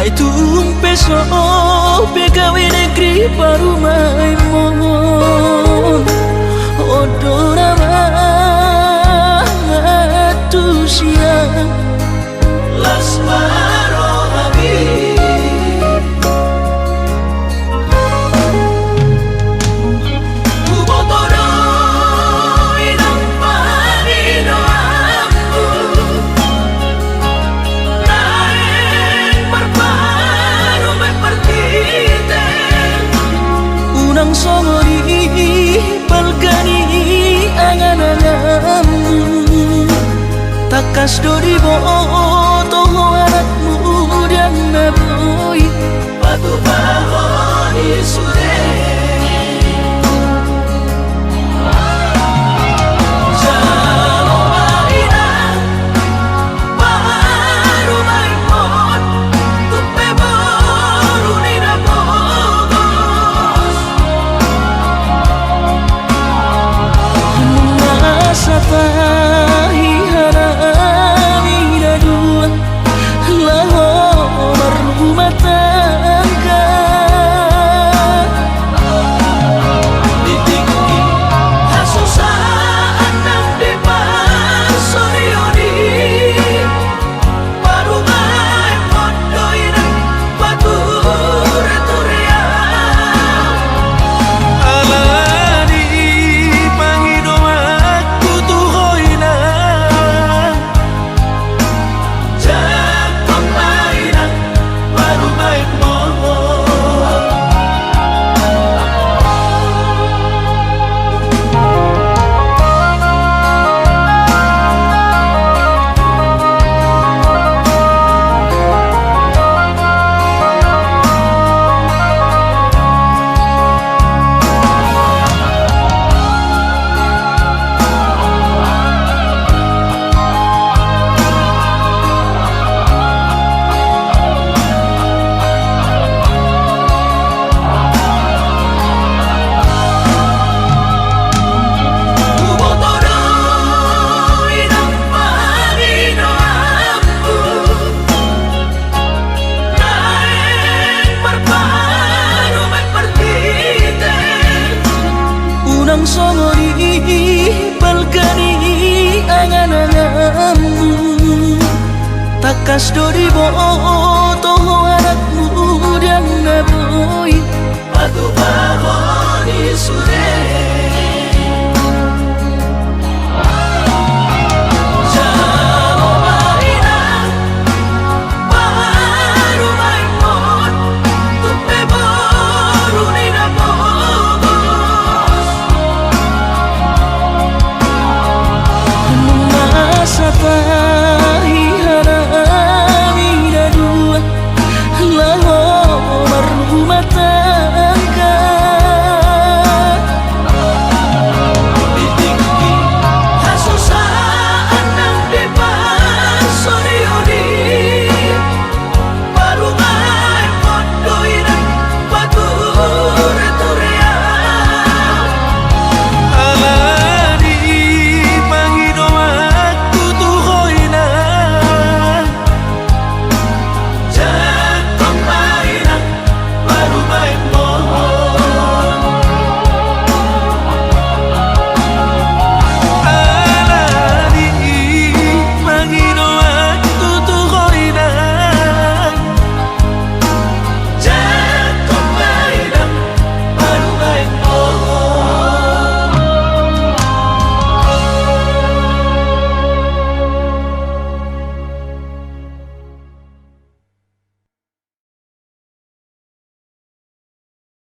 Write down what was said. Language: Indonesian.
Ai tumpe so pegawe negeri parumai mon odora matusia las marohabi unang somori palgani angan-anganmu takas dori boto anakmu dan naboi batu bahoni sude Sapahi harami dua lahor rumah tangga ditinggi hasusaan nang depan sorioni parumai mondoina batur turia alani pangidoa unang somori palgani angan-anganmu takas dori boto anakmu dan naboi batu bahoni sudah